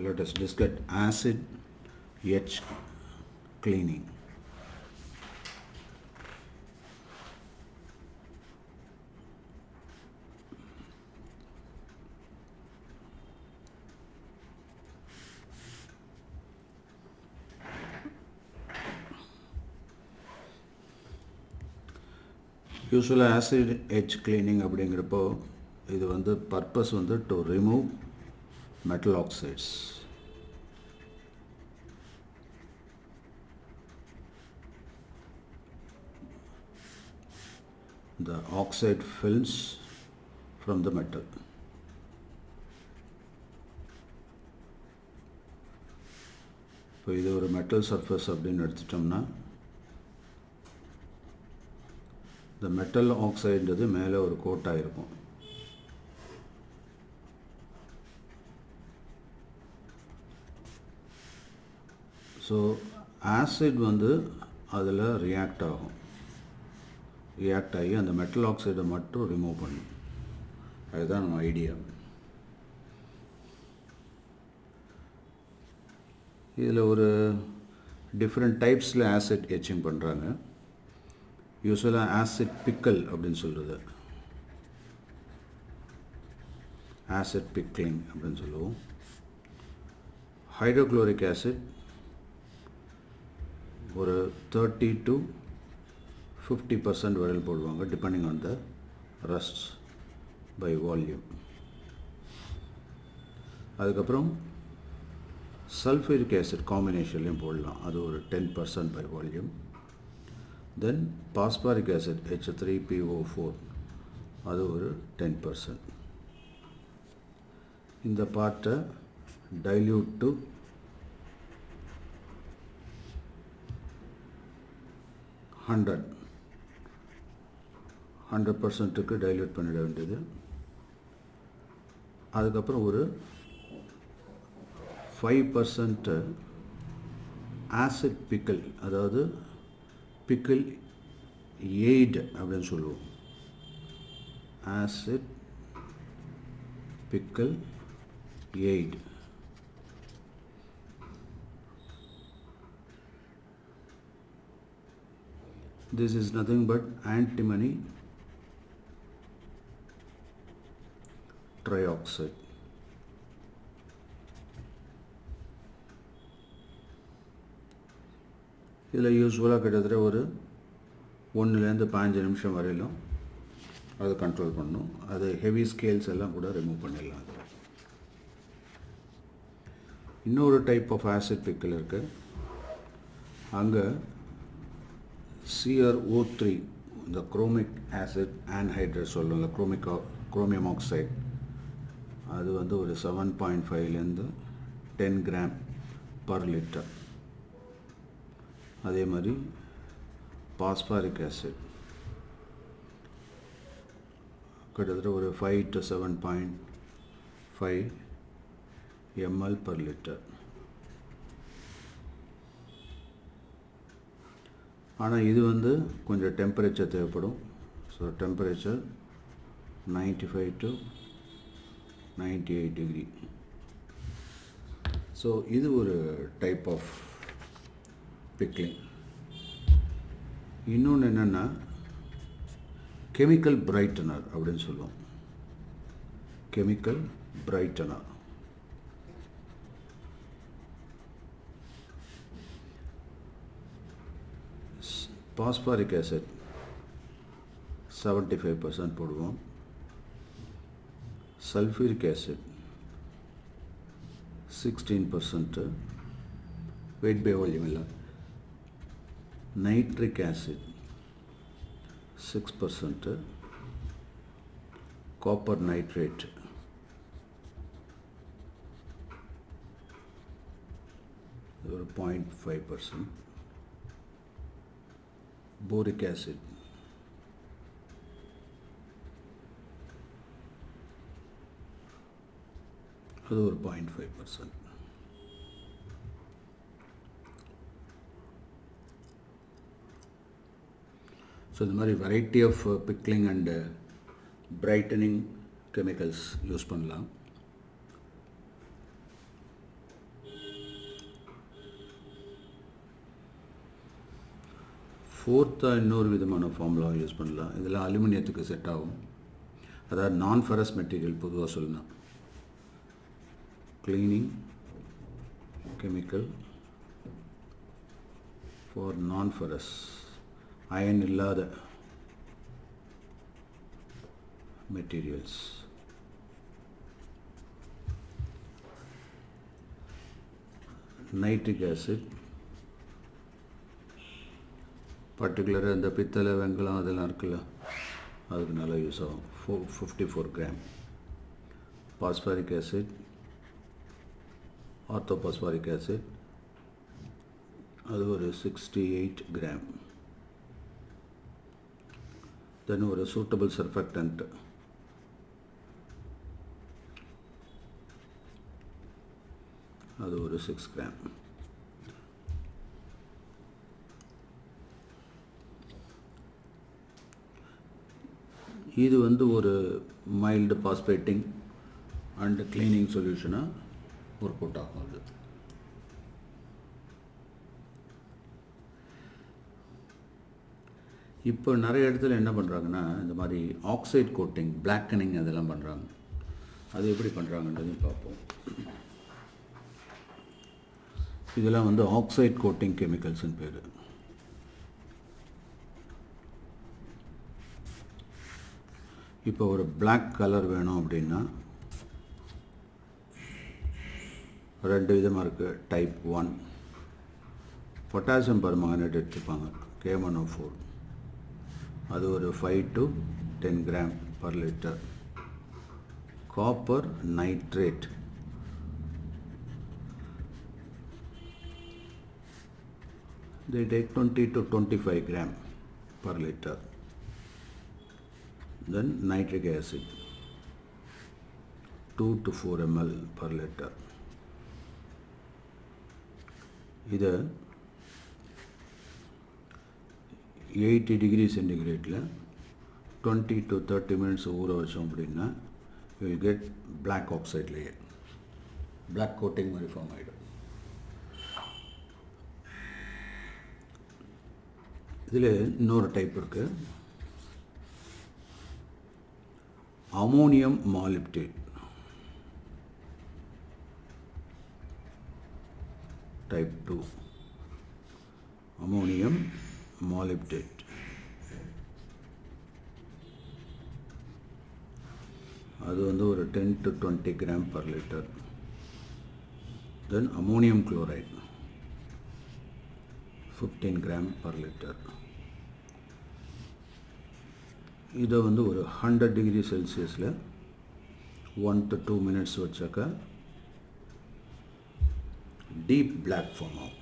let us discuss acid etch cleaning. Usually acid etch cleaning அப்படிங்கிறப்போ இது வந்து purpose வந்து to remove metal oxides. The oxide films from the metal. இப்போ இது ஒரு metal surface அப்படின்னு எடுத்துட்டோம்னா the metal oxide இது மேலே ஒரு கோட் ஆயிருக்கும். ஸோ ஆசிட் வந்து அதில் ரியாக்ட் ஆகும். ரியாக்ட் ஆகி அந்த மெட்டல் ஆக்சைடை மட்டும் ரிமூவ் பண்ணும். அதுதான் நம்ம ஐடியா. இதில் ஒரு டிஃப்ரெண்ட் டைப்ஸில் ஆசிட் எச்சிங் பண்ணுறாங்க. யூஸ்வலாக ஆசிட் பிக்கல் அப்படின்னு சொல்கிறது, ஆசிட் பிக்லிங் அப்படின்னு சொல்லுவோம். ஹைட்ரோக்ளோரிக் ஆசிட் ஒரு 30 to 50% வரையில் போடுவாங்க, depending on the rust by volume. அதுக்கப்புறம் சல்ஃபூரிக் ஆசிட் காம்பினேஷன்லேயும் போடலாம், அது ஒரு 10% by volume. Then phosphoric acid H3PO4 அது ஒரு 10%. இந்த பார்ட்டை டைல்யூட் டு 100% டைல்யூட் பண்ணிட வேண்டியது. அதுக்கப்புறம் ஒரு 5% ஆசிட் பிக்கல், அதாவது பிக்கல் எய்ட் அப்படின்னு சொல்லுவோம். Acid pickle eight. This is nothing but antimony trioxide. இதில் யூஸ்வலாக கிட்டத்தட்ட ஒரு 1 to 5 நிமிஷம் வரையிலும் அதை கண்ட்ரோல் பண்ணணும். அது ஹெவி ஸ்கேல்ஸ் எல்லாம் கூட ரிமூவ் பண்ணிடலாம். இன்னொரு டைப் ஆஃப் ஆசிட் பிக்கல் இருக்குது. அங்கே CrO3, இந்த குரோமிக் ஆசிட் ஆன்ஹைட்ரேட் சொல்லல, குரோமியம் ஆக்சைடு, அது வந்து ஒரு 7.5 to 10 grams per liter. அதே மாதிரி பாஸ்பாரிக் ஆசிட் கிட்டத்தட்ட ஒரு 5 to 7.5 ml per liter. ஆனால் இது வந்து கொஞ்சம் டெம்பரேச்சர் தேவைப்படும். So temperature 95 to 98 degree. So இது ஒரு டைப் ஆஃப் பிக்லிங். இன்னொன்று என்னென்னா கெமிக்கல் பிரைட்டனர் அப்படின்னு சொல்லுவோம். கெமிக்கல் பிரைட்டனர் பாஸ்பாரிக் ஆசிட் 75% போடுவோம். Sulphuric acid 16%, weight by volume இல்லை. நைட்ரிக் ஆசிட் 6%, காப்பர் நைட்ரேட் ஒரு 0.5%, போரிக் ஆசிட் அது ஒரு 0.5%. ஸோ இந்த மாதிரி variety of pickling and brightening chemicals use பண்ணலாம். ஃபோர்த்தாக இன்னொரு விதமான ஃபார்முலாவை யூஸ் பண்ணலாம். இதெல்லாம் அலுமினியத்துக்கு செட் ஆகும். அதாவது நான் ஃபெரஸ் மெட்டீரியல் பொதுவாக சொல்லணும். cleaning chemical for non-ferrous iron இல்லாத materials. nitric acid பர்டிகுலராக இந்த பித்தளை வெங்கலம் அதெல்லாம் இருக்குல்ல, அதுக்கு நல்லா யூஸ் ஆகும். 54 கிராம். பாஸ்பாரிக் ஆசிட், ஆர்த்தோபாஸ்பாரிக் ஆசிட், அது ஒரு 68 கிராம். தென் ஒரு சூட்டபிள் சர்ஃபெக்டன்ட், அது ஒரு 6 கிராம். இது வந்து ஒரு மைல்டு பாஸ்பேட்டிங் அண்ட் கிளீனிங் சொல்யூஷனாக ஒர்க் அவுட் ஆகும். அது இப்போ நிறைய இடத்துல என்ன பண்ணுறாங்கன்னா, இந்த மாதிரி ஆக்சைட் கோட்டிங், பிளாக்கனிங் அதெல்லாம் பண்ணுறாங்க. அது எப்படி பண்ணுறாங்கன்றதையும் பார்ப்போம். இதெல்லாம் வந்து ஆக்சைட் கோட்டிங் கெமிக்கல்ஸ்னு பேர். இப்போ ஒரு பிளாக் கலர் வேணும் அப்படின்னா ரெண்டு விதமாக இருக்குது. டைப் 1 பொட்டாசியம் பர்மாங்கனேட் எடுத்துப்பாங்க, K1O4. அது ஒரு 5 to 10 gram per litre. Copper nitrate, they take 20 to 25 gram per liter. Then nitric acid 2 to 4 ml per liter. இது 80 degree centigrade 20 to 30 minutes ஊற வச்சோம் அப்படின்னா you will get black oxide layer, black coating மாதிரி form ஆகிடும். இதில் இன்னொரு type இருக்குது, ammonium molybdate. Type 2 ammonium molybdate. அது வந்து ஒரு 10 to 20 gram per litre. Then ammonium chloride 15 gram per litre. இதை வந்து ஒரு 100 டிகிரி செல்சியஸில் 1 to 2 minutes வச்சாக்கா டீப் பிளாக் ஃபார்ம் ஆகும்.